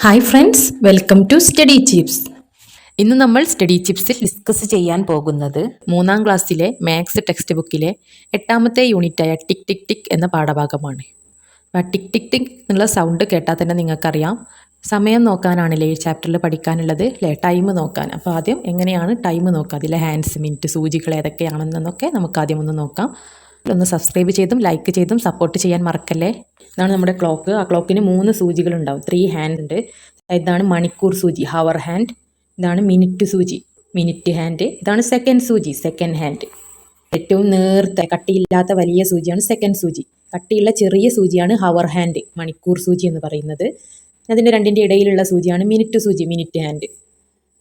Hi friends, welcome to study chips. ഇന്ന് നമ്മൾ study ചിപ്സിൽ discuss ചെയ്യാൻ പോകുന്നത് 3-ാം ക്ലാസ്സിലെ മാത്സ് ടെക്സ്റ്റ് ബുക്കിലെ 8-ാമത്തെ യൂണിറ്റായ ടിക് ടിക് ടിക് എന്ന പാഠഭാഗമാണ്. അപ്പോൾ ടിക് ടിക് ടിക് എന്നുള്ള സൗണ്ട് കേട്ടാൽ തന്നെ നിങ്ങൾക്കറിയാം സമയം നോക്കാനാണല്ലേ ഈ ചാപ്റ്ററിൽ പഠിക്കാനുള്ളത്, അല്ലേ? ടൈം നോക്കാൻ. അപ്പോൾ ആദ്യം എങ്ങനെയാണ് ടൈം നോക്കുക, അതിലെ ഹാൻഡ്സ്, മിനിറ്റ്, സൂചികൾ ഏതൊക്കെയാണെന്നൊക്കെ നമുക്ക് ആദ്യം ഒന്ന് നോക്കാം. ഒന്ന് സബ്സ്ക്രൈബ് ചെയ്തും ലൈക്ക് ചെയ്തും സപ്പോർട്ട് ചെയ്യാൻ മറക്കല്ലേ. ഇതാണ് നമ്മുടെ ക്ലോക്ക്. ആ ക്ലോക്കിന് 3 സൂചികളുണ്ടാവും, 3 ഹാൻഡ് ഉണ്ട്. ഇതാണ് മണിക്കൂർ സൂചി, ഹവർ ഹാൻഡ്. ഇതാണ് മിനിറ്റ് സൂചി, മിനിറ്റ് ഹാൻഡ്. ഇതാണ് സെക്കൻഡ് സൂചി, സെക്കൻഡ് ഹാൻഡ്. ഏറ്റവും നേർത്ത കട്ടിയില്ലാത്ത വലിയ സൂചിയാണ് സെക്കൻഡ് സൂചി. കട്ടിയുള്ള ചെറിയ സൂചിയാണ് ഹവർ ഹാൻഡ്, മണിക്കൂർ സൂചി എന്ന് പറയുന്നത്. അതിൻ്റെ രണ്ടിൻ്റെ ഇടയിലുള്ള സൂചിയാണ് മിനിറ്റ് സൂചി, മിനിറ്റ് ഹാൻഡ്.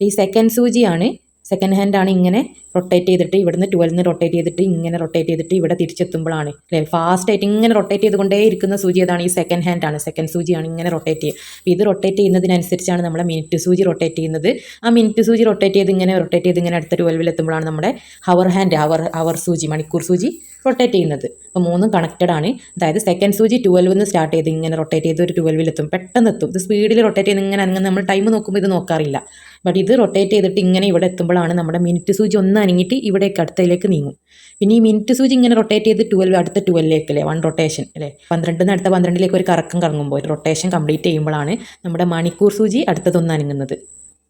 ഈ സെക്കൻഡ് സൂചിയാണ്, സെക്കൻഡ് ഹാൻഡാണ് ഇങ്ങനെ റൊട്ടേറ്റ് ചെയ്തിട്ട് ഇവിടുന്ന് 12 റൊട്ടേറ്റ് ചെയ്തിട്ട് ഇങ്ങനെ റൊട്ടേറ്റ് ചെയ്തിട്ട് ഇവിടെ തിരിച്ചെത്തുമ്പോഴാണ്, അല്ലേ, ഫാസ്റ്റായിട്ട് ഇങ്ങനെ റൊട്ടേറ്റ് ചെയ്തുകൊണ്ടേ ഇരിക്കുന്ന സൂചി ഏതാണ്? ഈ സെക്കൻഡ് ഹാൻഡാണ്, സെക്കൻഡ് സൂചിയാണ് ഇങ്ങനെ റൊട്ടേറ്റ് ചെയ്യുക. ഇത് റൊട്ടേറ്റ് ചെയ്യുന്നതിനനുസരിച്ചാണ് നമ്മുടെ മിനിറ്റ് സൂചി റൊട്ടേറ്റ് ചെയ്യുന്നത്. ആ മിനിറ്റ് സൂചി റൊട്ടേറ്റ് ചെയ്ത് ഇങ്ങനെ അടുത്ത 12 എത്തുമ്പോഴാണ് നമ്മുടെ ഹവർ ഹാൻഡ്, ഹവർ സൂചി, മണിക്കൂർ സൂചി റൊട്ടേറ്റ് ചെയ്യുന്നത്. അപ്പോൾ 3ഉം കണക്റ്റഡ് ആണ്. അതായത് സെക്കൻഡ് സൂചി 12 സ്റ്റാർട്ട് ചെയ്ത് ഇങ്ങനെ റൊട്ടേറ്റ് ചെയ്ത് ഒരു 12 എത്തും, പെട്ടെന്ന് എത്തും. ഇത് സ്പീഡിൽ റൊട്ടേറ്റ് ചെയ്ത് ഇങ്ങനെ നമ്മൾ ടൈം നോക്കുമ്പോൾ ഇത് നോക്കാറില്ല. ബട്ട് ഇത് റൊട്ടേറ്റ് ചെയ്തിട്ട് ഇങ്ങനെ ഇവിടെ എത്തുമ്പോഴാണ് നമ്മുടെ മിനിറ്റ് സൂചി ഒന്ന് അനങ്ങിയിട്ട് ഇവിടേക്ക് അടുത്തതിലേക്ക് നീങ്ങും. പിന്നെ ഈ മിനിറ്റ് സൂചി ഇങ്ങനെ റൊട്ടേറ്റ് ചെയ്ത് 12 അടുത്ത 12ലേക്ക്, അല്ലേ, 1 റൊട്ടേഷൻ, അല്ലേ, 12 അടുത്ത 12ലേക്ക് ഒരു കറക്കം കറങ്ങുമ്പോൾ ഒരു റൊട്ടേഷൻ കംപ്ലീറ്റ് ചെയ്യുമ്പോഴാണ് നമ്മുടെ മണിക്കൂർ സൂചി അടുത്തതൊന്ന് അനങ്ങുന്നത്.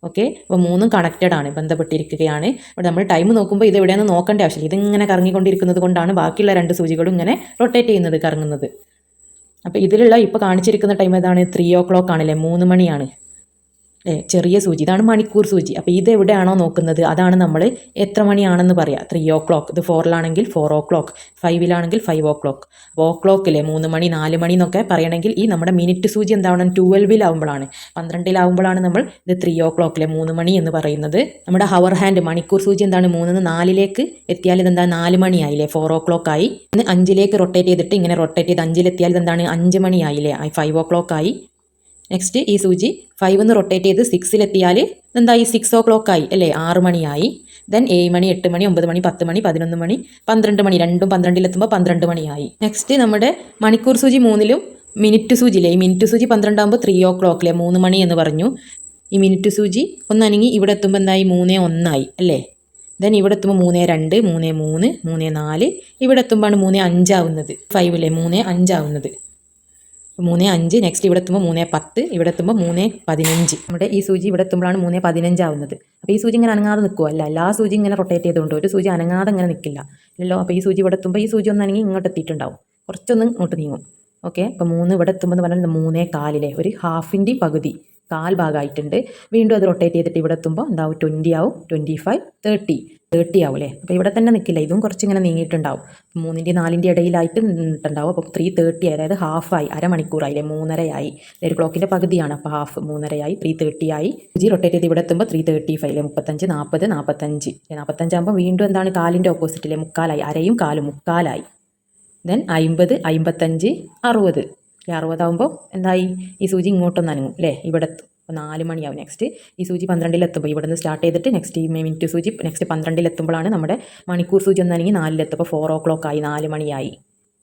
ഓക്കെ, അപ്പോൾ 3ഉം കണക്റ്റഡ് ആണ്, ബന്ധപ്പെട്ടിരിക്കുകയാണ്. ഇവിടെ നമ്മൾ ടൈം നോക്കുമ്പോൾ ഇത് എവിടെയാണെന്ന് നോക്കേണ്ട ആവശ്യമില്ല. ഇതിങ്ങനെ കറങ്ങിക്കൊണ്ടിരിക്കുന്നത് കൊണ്ടാണ് ബാക്കിയുള്ള 2 സൂചികളും ഇങ്ങനെ റൊട്ടേറ്റ് ചെയ്യുന്നത്, കറങ്ങുന്നത്. അപ്പോൾ ഇതിലുള്ള ഇപ്പോൾ കാണിച്ചിരിക്കുന്ന ടൈം ഏതാണ്? 3 o'clock ആണല്ലേ, 3 മണിയാണ്. ചെറിയ സൂചി, ഇതാണ് മണിക്കൂർ സൂചി. അപ്പോൾ ഇത് എവിടെയാണോ നോക്കുന്നത് അതാണ് നമ്മൾ എത്ര മണിയാണെന്ന് പറയാം. 3 o'clock. ഇത് 4ലാണെങ്കിൽ 4 o'clock, 5ലാണെങ്കിൽ 5 o'clock. അപ്പോൾ ഓക്ലോക്കിലെ 3 മണി 4 മണി എന്നൊക്കെ പറയണമെങ്കിൽ ഈ നമ്മുടെ മിനിറ്റ് സൂചി എന്താവണം? 12ലാവുമ്പോഴാണ്, 12ലാവുമ്പോഴാണ് നമ്മൾ ഇത് 3 o'clockലെ 3 മണി എന്ന് പറയുന്നത്. നമ്മുടെ ഹവർ ഹാൻഡ്, മണിക്കൂർ സൂചി എന്താണ്? 3-ന്ന് 4ലേക്ക് എത്തിയാൽ ഇതെന്താ? 4 മണിയായില്ലേ, 4 o'clock ആയി. 5ലേക്ക് റൊട്ടേറ്റ് ചെയ്തിട്ട് ഇങ്ങനെ റൊട്ടേറ്റ് ചെയ്ത് 5ലെത്തിയാൽ ഇതെന്താണ്? 5 മണിയായില്ലേ, 5 o'clock ആയി. നെക്സ്റ്റ് ഈ സൂചി 5-ന്ന് റൊട്ടേറ്റ് ചെയ്ത് 6ലെത്തിയാൽ എന്തായി? 6 o'clock ആയി, അല്ലേ, 6 മണിയായി. ദെൻ 7 മണി, 8 മണി, 9 മണി, 10 മണി, 11 മണി, 12 മണി, രണ്ടും 12ലെത്തുമ്പോൾ 12 മണിയായി. നെക്സ്റ്റ് നമ്മുടെ മണിക്കൂർ സൂചി 3ലും മിനിറ്റ് സൂചിയില്ലേ, ഈ മിനിറ്റ് സൂചി 12 ആകുമ്പോൾ 3 o'clockലെ 3 മണി എന്ന് പറഞ്ഞു. ഈ മിനിറ്റ് സൂചി ഒന്നനങ്ങി ഇവിടെ എത്തുമ്പോൾ എന്തായി? 3-1 ആയി, അല്ലേ. ദെൻ ഇവിടെ എത്തുമ്പോൾ 3-2, 3-3, 3-4. ഇവിടെ എത്തുമ്പോഴാണ് 3-5 ആവുന്നത്, 5ലെ 3-5 ആവുന്നത്. 3-5. നെക്സ്റ്റ് ഇവിടെ എത്തുമ്പോൾ 3-10, ഇവിടെ എത്തുമ്പോൾ 3-15. നമ്മുടെ ഈ സൂചി ഇവിടെ എത്തുമ്പോഴാണ് 3-15 ആവുന്നത്. അപ്പോൾ ഈ സൂചി ഇങ്ങനെ അനങ്ങാതെ നിൽക്കുക, അല്ല, എല്ലാ സൂചി ഇങ്ങനെ റൊട്ടേറ്റ് ചെയ്തുകൊണ്ട് ഒരു സൂചി അനങ്ങാതെ ഇങ്ങനെ നിൽക്കില്ല, അല്ലല്ലോ. അപ്പോൾ ഈ സൂചി ഇവിടെ എത്തുമ്പോൾ ഈ സൂചി ഒന്ന് അനങ്ങി ഇങ്ങോട്ട് എത്തിയിട്ടുണ്ടാവും, കുറച്ചൊന്നും ഇങ്ങോട്ട് നീങ്ങും. ഓക്കെ, അപ്പോൾ 3 ഇവിടെ എത്തുമ്പോൾ എന്ന് പറഞ്ഞാൽ 3-4, ഒരു ഹാഫിൻ്റെ പകുതി, കാൽ ഭാഗമായിട്ടുണ്ട്. വീണ്ടും അത് റൊട്ടേറ്റ് ചെയ്തിട്ട് ഇവിടെ എത്തുമ്പോൾ എന്താവും? 20 ആവും, 25, 30 ആവും, അല്ലേ. അപ്പോൾ ഇവിടെ തന്നെ നിൽക്കില്ല, ഇതും കുറച്ചിങ്ങനെ നീങ്ങിയിട്ടുണ്ടാവും. 3-ൻ്റെയും 4-ൻ്റെയും ഇടയിലായിട്ട് നിന്നിട്ടുണ്ടാവും. അപ്പോൾ 3:30, അതായത് ഹാഫായി, അരമണിക്കൂറായില്ലേ, 3:30 ഒരു ക്ലോക്കിൻ്റെ പകുതിയാണ്. അപ്പോൾ ഹാഫ് 3:30, 3:30. സൂചി റൊട്ടേറ്റ് ചെയ്ത് ഇവിടെ എത്തുമ്പോൾ 3:35, 35, 40, 45. 45 ആകുമ്പോൾ വീണ്ടും എന്താണ്? കാലിൻ്റെ ഓപ്പോസിറ്റിലെ മുക്കാലായി, അരയും കാലും മുക്കാലായി. ദെൻ 50, 55, 60. 60 ആകുമ്പോൾ എന്തായി? ഈ സൂചി ഇങ്ങോട്ടൊന്ന് അനങ്ങും, അല്ലേ, ഇവിടെ എത്തും. അപ്പോൾ 4 മണിയാവും. നെക്സ്റ്റ് ഈ സൂചി 12ലെത്തുമ്പോൾ ഇവിടെ നിന്ന് സ്റ്റാർട്ട് ചെയ്തിട്ട് നെക്സ്റ്റ് ഈ മിനിറ്റ് സൂചി നെക്സ്റ്റ് 12ലെത്തുമ്പോഴാണ് നമ്മുടെ മണിക്കൂർ സൂചി ഒന്നല്ലെങ്കിൽ 4ലെത്തും. അപ്പോൾ 4 o'clock ആയി, 4 മണിയായി.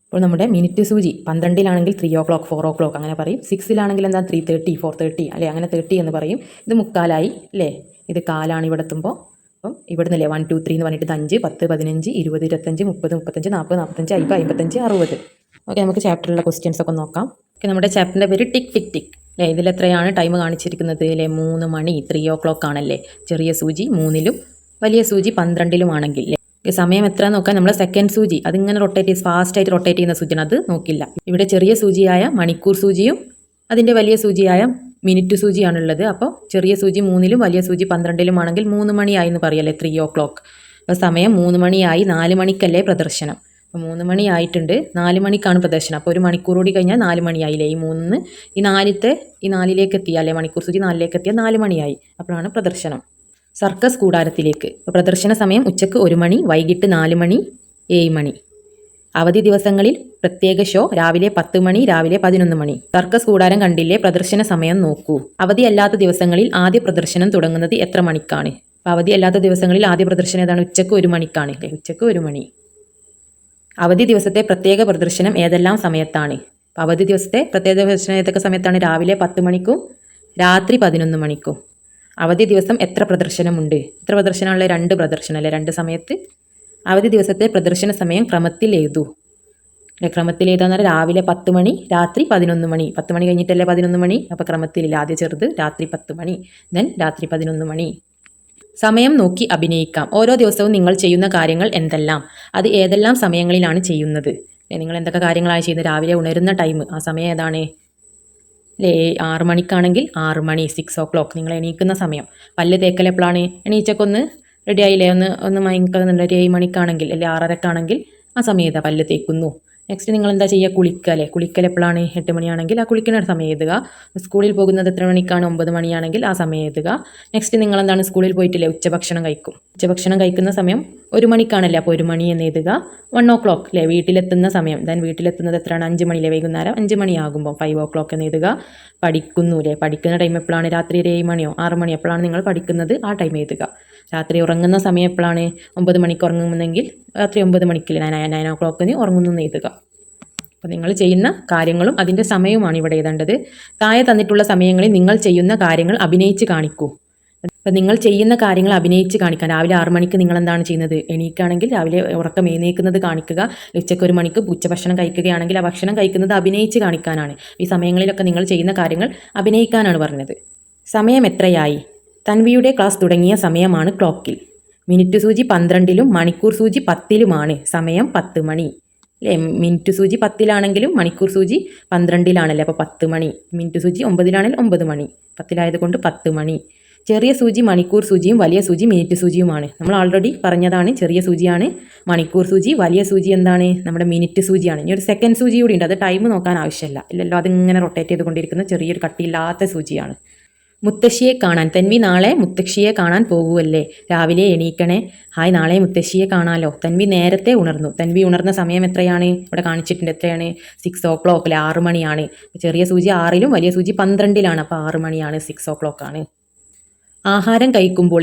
അപ്പോൾ നമ്മുടെ മിനിറ്റ് സൂചി 12ലാണെങ്കിൽ 3 o'clock, 4 o'clock അങ്ങനെ പറയും. 6ലാണെങ്കിൽ എന്താ? 3:30, 4:30, അല്ലേ, അങ്ങനെ 30 എന്ന് പറയും. ഇത് മുക്കാലായി, അല്ലേ, ഇത് കാലാണ് ഇവിടെ എത്തുമ്പോൾ. അപ്പം ഇവിടെ നിന്നല്ലേ 1, 2, 3 എന്ന് പറഞ്ഞിട്ട് 5, 10, 15, 20, 25, 30, 35, 40, 45, 50, 55, 60. ഓക്കെ, നമുക്ക് ചാപ്റ്ററിലുള്ള ക്വസ്റ്റ്യൻസ് ഒക്കെ നോക്കാം. ഓക്കെ, നമ്മുടെ ചാപ്റ്ററിൻ്റെ പേര് ടിക് ടിക് ടിക്, അല്ലേ. ഇതിലെത്രയാണ് ടൈം കാണിച്ചിരിക്കുന്നത്, അല്ലേ? 3 മണി, 3 o'clock ആണല്ലേ. ചെറിയ സൂചി 3ലും വലിയ സൂചി 12ലും ആണെങ്കിൽ സമയം എത്ര നോക്കാൻ നമ്മൾ സെക്കൻഡ് സൂചി അതിങ്ങനെ റൊട്ടേറ്റ് ചെയ്ത് ഫാസ്റ്റായിട്ട് റൊട്ടേറ്റ് ചെയ്യുന്ന സൂചിയാണ്, അത് നോക്കില്ല. ഇവിടെ ചെറിയ സൂചിയായ മണിക്കൂർ സൂചിയും അതിൻ്റെ വലിയ സൂചിയായ മിനിറ്റ് സൂചിയാണുള്ളത്. അപ്പോൾ ചെറിയ സൂചി 3ലും വലിയ സൂചി 12ലും ആണെങ്കിൽ 3 മണിയായി എന്ന് പറയല്ലേ, 3 o'clock. അപ്പോൾ സമയം 3 മണിയായി, 4 മണിക്കല്ലേ പ്രദർശനം. അപ്പോൾ 3 മണി ആയിട്ടുണ്ട്, 4 മണിക്കാണ് പ്രദർശനം. അപ്പോൾ ഒരു മണിക്കൂർ കൂടി കഴിഞ്ഞാൽ 4 മണിയായില്ലേ. ഈ 3 ഈ 4ലേക്ക് എത്തിയാലേ, മണിക്കൂർ സൂചി 4ലേക്ക് എത്തിയാൽ 4 മണിയായി. അപ്പോഴാണ് പ്രദർശനം. സർക്കസ് കൂടാരത്തിലേക്ക്. അപ്പോൾ പ്രദർശന സമയം ഉച്ചക്ക് 1 മണി, വൈകിട്ട് 4 മണി, 7 മണി. അവധി ദിവസങ്ങളിൽ പ്രത്യേക ഷോ രാവിലെ 10 മണി, രാവിലെ 11 മണി. സർക്കസ് കൂടാരം കണ്ടില്ലേ, പ്രദർശന സമയം നോക്കൂ. അവധിയല്ലാത്ത ദിവസങ്ങളിൽ ആദ്യ പ്രദർശനം തുടങ്ങുന്നത് എത്ര മണിക്കാണ്? അപ്പോൾ അവധിയല്ലാത്ത ദിവസങ്ങളിൽ ആദ്യ പ്രദർശനം ഏതാണ്? ഉച്ചക്ക് 1 മണിക്കാണ്, അല്ലേ, ഉച്ചക്ക് 1 മണി. അവധി ദിവസത്തെ പ്രത്യേക പ്രദർശനം ഏതെല്ലാം സമയത്താണ്? അവധി ദിവസത്തെ പ്രത്യേക പ്രദർശനം ഏതൊക്കെ സമയത്താണ്? രാവിലെ 10 മണിക്കും രാത്രി 11 മണിക്കും. അവധി ദിവസം എത്ര പ്രദർശനമുണ്ട്? എത്ര പ്രദർശനമുള്ള? 2 പ്രദർശനം അല്ലേ? 2 സമയത്ത്. അവധി ദിവസത്തെ പ്രദർശന സമയം ക്രമത്തിൽ എഴുതൂ. ക്രമത്തിൽ എഴുതാന്ന് പറഞ്ഞാൽ രാവിലെ 10 മണി, രാത്രി 11 മണി. 10 മണി കഴിഞ്ഞിട്ടല്ലേ 11 മണി? അപ്പോൾ ക്രമത്തിലില്ല. ആദ്യം ചെറുത് രാത്രി 10 മണി, ദെൻ രാത്രി 11 മണി. സമയം നോക്കി അഭിനയിക്കാം. ഓരോ ദിവസവും നിങ്ങൾ ചെയ്യുന്ന കാര്യങ്ങൾ എന്തെല്ലാം? അത് ഏതെല്ലാം സമയങ്ങളിലാണ് ചെയ്യുന്നത്? നിങ്ങൾ എന്തൊക്കെ കാര്യങ്ങളാണ് ചെയ്യുന്നത്? രാവിലെ ഉണരുന്ന ടൈം, ആ സമയം ഏതാണ്? അല്ലേ? 6 മണിക്കാണെങ്കിൽ 6 മണി, 6 o'clock നിങ്ങൾ എണീക്കുന്ന സമയം. പല്ല് തേക്കൽ എപ്പോഴാണ്? എണീച്ചൊക്കെ ഒന്ന് റെഡി ആയില്ലേ? ഒന്ന് മയക്കുന്നുണ്ട്. ഒരു 7 മണിക്കാണെങ്കിൽ അല്ലെ 6:30ക്കാണെങ്കിൽ ആ സമയത്ത് പല്ല് തേക്കുന്നു. നെക്സ്റ്റ് നിങ്ങൾ എന്താ ചെയ്യുക? കുളിക്കുക അല്ലേ? കുളിക്കൽ എപ്പോഴാണ്? 8 മണിയാണെങ്കിൽ ആ കുളിക്കുന്ന സമയം എഴുതുക. സ്കൂളിൽ പോകുന്നത് എത്ര മണിക്കാണ്? 9 മണിയാണെങ്കിൽ ആ സമയം എഴുതുക. നെക്സ്റ്റ് നിങ്ങൾ എന്താണ്? സ്കൂളിൽ പോയിട്ടില്ലേ? ഉച്ചഭക്ഷണം കഴിക്കും. ഉച്ചഭക്ഷണം കഴിക്കുന്ന സമയം 1 മണിക്കാണല്ലേ? അപ്പോൾ 1 മണി എന്ന് എഴുതുക. 1 o'clock അല്ലേ? വീട്ടിലെത്തുന്ന സമയം. ദെൻ വീട്ടിലെത്തുന്നത് എത്രയാണ്? 5 മണിയിലെ വൈകുന്നേരം 5 മണിയാകുമ്പോൾ 5 o'clock എന്ന് എഴുതുക. പഠിക്കുന്നു അല്ലേ? പഠിക്കുന്ന ടൈം എപ്പോഴാണ്? രാത്രി 7 മണിയോ 6 മണി എപ്പോഴാണ് നിങ്ങൾ പഠിക്കുന്നത്? ആ ടൈം എഴുതുക. രാത്രി ഉറങ്ങുന്ന സമയം എപ്പോഴാണ്? 9 മണിക്ക് ഉറങ്ങുന്നെങ്കിൽ രാത്രി 9 മണിക്ക് 9 o'clock ഉറങ്ങുന്നു എന്ന് എഴുതുക. അപ്പോൾ നിങ്ങൾ ചെയ്യുന്ന കാര്യങ്ങളും അതിൻ്റെ സമയവുമാണ് ഇവിടെ എഴുതേണ്ടത്. താഴെ തന്നിട്ടുള്ള സമയങ്ങളിൽ നിങ്ങൾ ചെയ്യുന്ന കാര്യങ്ങൾ അഭിനയിച്ച് കാണിക്കൂ. അപ്പോൾ നിങ്ങൾ ചെയ്യുന്ന കാര്യങ്ങൾ അഭിനയിച്ച് കാണിക്കാൻ. രാവിലെ 6 മണിക്ക് നിങ്ങൾ എന്താണ് ചെയ്യുന്നത്? എണീക്കുകയാണെങ്കിൽ രാവിലെ ഉറക്കം എഴുന്നേൽക്കുന്നത് കാണിക്കുക. ഉച്ചയ്ക്ക് 1 മണിക്ക് ഉച്ചഭക്ഷണം കഴിക്കുകയാണെങ്കിൽ ആ ഭക്ഷണം കഴിക്കുന്നത് അഭിനയിച്ച് കാണിക്കാനാണ്. ഈ സമയങ്ങളിലൊക്കെ നിങ്ങൾ ചെയ്യുന്ന കാര്യങ്ങൾ അഭിനയിക്കാനാണ് പറഞ്ഞത്. സമയം എത്രയായി? തൻവിയുടെ ക്ലാസ് തുടങ്ങിയ സമയമാണ് ക്ലോക്കിൽ. മിനിറ്റ് സൂചി 12-ലും മണിക്കൂർ സൂചി 10-ലുമാണ്. സമയം 10 മണി അല്ലേ? മിനിറ്റ് സൂചി 10-ലാണെങ്കിലും മണിക്കൂർ സൂചി 12-ലാണല്ലേ? അപ്പോൾ 10 മണി. മിനിറ്റ് സൂചി 9-ലാണെങ്കിൽ 9 മണി. 10-ലായതുകൊണ്ട് 10 മണി. ചെറിയ സൂചി മണിക്കൂർ സൂചിയും വലിയ സൂചി മിനിറ്റ് സൂചിയുമാണ്. നമ്മൾ ഓൾറെഡി പറഞ്ഞതാണ്. ചെറിയ സൂചിയാണ് മണിക്കൂർ സൂചി, വലിയ സൂചി എന്താണ്? നമ്മുടെ മിനിറ്റ് സൂചിയാണ്. ഇനി ഒരു സെക്കൻഡ് സൂചി കൂടി ഉണ്ട്. അത് ടൈം നോക്കാൻ ആവശ്യമില്ല. ഇല്ലല്ലോ, അതിങ്ങനെ റൊട്ടേറ്റ് ചെയ്തുകൊണ്ടിരിക്കുന്ന ചെറിയൊരു കട്ടിയില്ലാത്ത സൂചിയാണ്. മുത്തശ്ശിയെ കാണാൻ. തൻവി നാളെ മുത്തശ്ശിയെ കാണാൻ പോകുമല്ലേ? രാവിലെ എണീക്കണേ. ഹായ്, നാളെ മുത്തശ്ശിയെ കാണാമല്ലോ. തൻവി നേരത്തെ ഉണർന്നു. തൻവി ഉണർന്ന സമയം എത്രയാണ്? ഇവിടെ കാണിച്ചിട്ടുണ്ട്. എത്രയാണ്? 6 o'clock അല്ലേ? 6 മണിയാണ്. ചെറിയ സൂചി 6-ലും വലിയ സൂചി 12-ലാണ്. അപ്പോൾ 6 മണിയാണ്, 6 o'clock ആണ്. ആഹാരം കഴിക്കുമ്പോൾ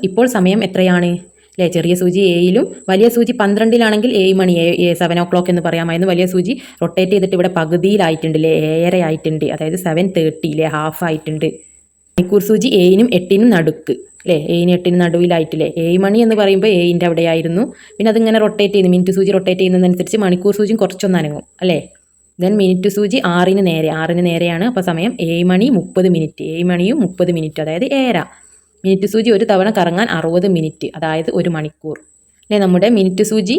ഇപ്പോൾ സമയം എത്രയാണ്? അല്ലേ? ചെറിയ സൂചി 7-ലും വലിയ സൂചി 12-ലാണെങ്കിൽ 7 മണി, 7 o'clock എന്ന് പറയാമായിരുന്നു. വലിയ സൂചി റൊട്ടേറ്റ് ചെയ്തിട്ട് ഇവിടെ പകുതിയിലായിട്ടുണ്ട് അല്ലേ? 7:30 ആയിട്ടുണ്ട്. അതായത് 7:30 അല്ലേ? ഹാഫ് ആയിട്ടുണ്ട്. മണിക്കൂർ സൂചി 7-നും 8-നും നടുക്ക് അല്ലേ? 7-നും 8-നും നടുവിലായിട്ടില്ലേ? 7 മണി എന്ന് പറയുമ്പോൾ 7-ൻ്റെ അവിടെയായിരുന്നു. പിന്നെ അതിങ്ങനെ റൊട്ടേറ്റ് ചെയ്യുന്നു. മിനിറ്റ് സൂചി റൊട്ടേറ്റ് ചെയ്യുന്നതനുസരിച്ച് മണിക്കൂർ സൂചിയും കുറച്ചൊന്ന് അനങ്ങും അല്ലേ? ദെൻ മിനിറ്റ് സൂചി 6-ന് നേരെയാണ്. അപ്പോൾ സമയം 7 മണി 30 മിനിറ്റ്. 7 മണിയും 30 മിനിറ്റ്, അതായത് 7:30. മിനിറ്റ് സൂചി ഒരു തവണ കറങ്ങാൻ 60 മിനിറ്റ്, അതായത് 1 മണിക്കൂർ അല്ലേ? നമ്മുടെ മിനിറ്റ് സൂചി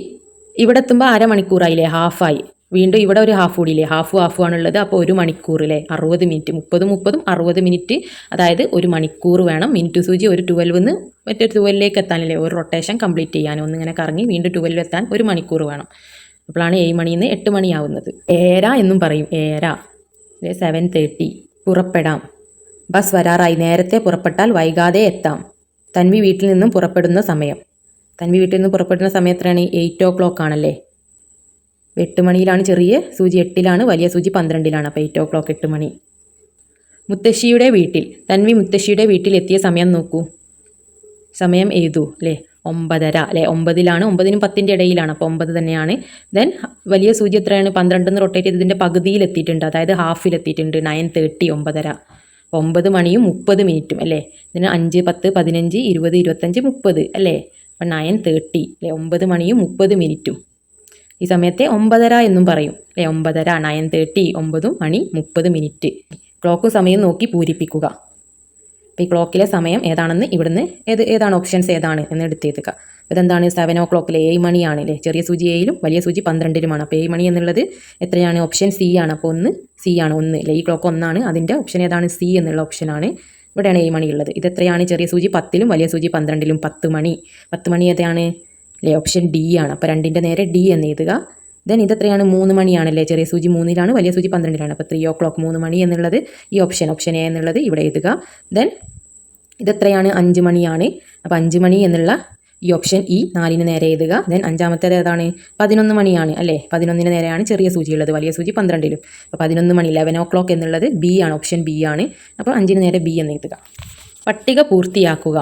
ഇവിടെ എത്തുമ്പോൾ അരമണിക്കൂറായില്ലേ? ഹാഫായി. വീണ്ടും ഇവിടെ ഒരു ഹാഫ് കൂടിയില്ലേ? ഹാഫ് ആണുള്ളത്. അപ്പോൾ 1 മണിക്കൂറിലെ 60 മിനിറ്റ്. 30 60 മിനിറ്റ്, അതായത് 1 മണിക്കൂർ വേണം. മിനിറ്റ് സൂചി ഒരു 12-ന്ന് മറ്റേ 12-ലേക്ക് എത്താനല്ലേ? ഒരു റൊട്ടേഷൻ കംപ്ലീറ്റ് ചെയ്യാൻ ഒന്നിങ്ങനെ കറങ്ങി വീണ്ടും 12 എത്താൻ 1 മണിക്കൂർ വേണം. അപ്പോഴാണ് 7 മണിയിൽ നിന്ന് 8 മണിയാവുന്നത്. 7:30 എന്നും പറയും. 7:30 7:30. പുറപ്പെടാം. ബസ് വരാറായി. നേരത്തെ പുറപ്പെട്ടാൽ വൈകാതെ എത്താം. തൻവി വീട്ടിൽ നിന്നും പുറപ്പെടുന്ന സമയം. തൻവി വീട്ടിൽ നിന്ന് പുറപ്പെടുന്ന സമയം എത്രയാണ്? 8 o'clock ആണല്ലേ? 8 മണിയിലാണ് ചെറിയ സൂചി, 8-ലാണ് വലിയ സൂചി 12-ലാണ്. അപ്പോൾ 8 o'clock 8 മണി. മുത്തശ്ശിയുടെ വീട്ടിൽ. തൻവി മുത്തശ്ശിയുടെ വീട്ടിൽ എത്തിയ സമയം നോക്കൂ. സമയം എഴുതൂ അല്ലേ? 9:30 അല്ലേ? 9-ലാണ്. 9-നും 10-ൻ്റെ ഇടയിലാണ്. അപ്പോൾ 9 തന്നെയാണ്. ദെൻ വലിയ സൂചി എത്രയാണ്? 12-ന്ന് റൊട്ടേറ്റ് ചെയ്തതിൻ്റെ പകുതിയിൽ എത്തിയിട്ടുണ്ട്, അതായത് ഹാഫിൽ എത്തിയിട്ടുണ്ട്. 9:30 9:30. 9 മണിയും 30 മിനിറ്റും അല്ലേ? ഇതിന് 5 10 15 20 25 30 അല്ലേ? അപ്പം 9:30 അല്ലേ? 9 മണിയും 30 മിനിറ്റും. ഈ സമയത്തെ 9:30 എന്നും പറയും അല്ലേ? 9:30 9:30 9 മണി 30 മിനിറ്റ്. ക്ലോക്കും സമയം നോക്കി പൂരിപ്പിക്കുക. അപ്പോൾ ഈ ക്ലോക്കിലെ സമയം ഏതാണെന്ന് ഇവിടുന്ന് ഏതാണ് ഓപ്ഷൻസ് ഏതാണ് എന്ന് എടുത്തേക്കുക. ഇതെന്താണ്? 7 o'clock 7 മണിയാണ് അല്ലേ? ചെറിയ സൂചി 7-ലും വലിയ സൂചി 12-ലുമാണ്. അപ്പോൾ 7 മണി എന്നുള്ളത് എത്രയാണ്? ഓപ്ഷൻ സി ആണ്. അപ്പോൾ 1 സി ആണ്. 1 അല്ലേ? ഈ ക്ലോക്ക് 1 ആണ്. അതിൻ്റെ ഓപ്ഷൻ ഏതാണ്? സി എന്നുള്ള ഓപ്ഷനാണ്. ഇവിടെയാണ് 7 മണി ഉള്ളത്. ഇതെത്രയാണ്? ചെറിയ സൂചി 10-ലും വലിയ സൂചി 12-ലും. 10 മണി. 10 മണി ഏതാണ് അല്ലേ? ഓപ്ഷൻ ഡി ആണ്. അപ്പോൾ 2-ൻ്റെ നേരെ ഡി എന്ന് എഴുതുക. ദെൻ ഇതെത്രയാണ്? 3 മണിയാണല്ലേ? ചെറിയ സൂചി 3-ലാണ്, വലിയ സൂചി 12-ലാണ്. അപ്പോൾ 3 o'clock 3 മണി എന്നുള്ളത് ഈ ഓപ്ഷൻ എ എന്നുള്ളത് ഇവിടെ എഴുതുക. ദെൻ ഇതെത്രയാണ്? 5 മണിയാണ്. അപ്പോൾ 5 മണി എന്നുള്ള ഈ ഓപ്ഷൻ ഇ 4-ന് നേരെ എഴുതുക. ദെൻ 5-മത്തേത് ഏതാണ്? 11 മണിയാണ് അല്ലേ? 11-ന് നേരെയാണ് ചെറിയ സൂചി ഉള്ളത്, വലിയ സൂചി 12-ലും. അപ്പോൾ 11 മണി 11 o'clock എന്നുള്ളത് ബി ആണ്. ഓപ്ഷൻ ബി ആണ്. അപ്പോൾ 5-ന് നേരെ ബി എന്ന് എഴുതുക. പട്ടിക പൂർത്തിയാക്കുക.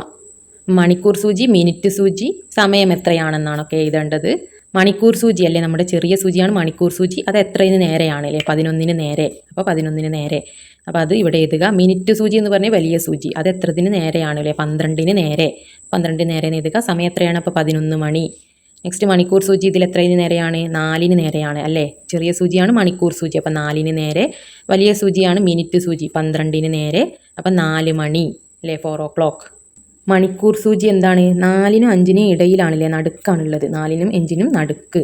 മണിക്കൂർ സൂചി, മിനിറ്റ് സൂചി, സമയം എത്രയാണെന്നാണൊക്കെ എഴുതേണ്ടത്. മണിക്കൂർ സൂചി അല്ലേ, നമ്മുടെ ചെറിയ സൂചിയാണ് മണിക്കൂർ സൂചി. അത് എത്രയിന് നേരെയാണ് അല്ലേ, 11 നേരെ. അപ്പോൾ 11 നേരെ, അപ്പോൾ അത് ഇവിടെ എഴുതുക. മിനിറ്റ് സൂചി എന്ന് പറഞ്ഞാൽ വലിയ സൂചി, അത് എത്രത്തിന് നേരെയാണ് അല്ലേ, 12 നേരെ. 12 നേരെ എഴുതുക. സമയം എത്രയാണ്, അപ്പോൾ 11 മണി. നെക്സ്റ്റ് മണിക്കൂർ സൂചി ഇതിൽ എത്രയിന് നേരെയാണ്, 4 നേരെയാണ് അല്ലേ. ചെറിയ സൂചിയാണ് മണിക്കൂർ സൂചി, അപ്പോൾ 4 നേരെ. വലിയ സൂചിയാണ് മിനിറ്റ് സൂചി, 12 നേരെ. അപ്പം 4 മണി അല്ലേ, 4 o'clock. മണിക്കൂർ സൂചി എന്താണ്, 4നും 5നും ഇടയിലാണല്ലേ, നടുക്കാണുള്ളത്. 4നും 5നും നടുക്ക്,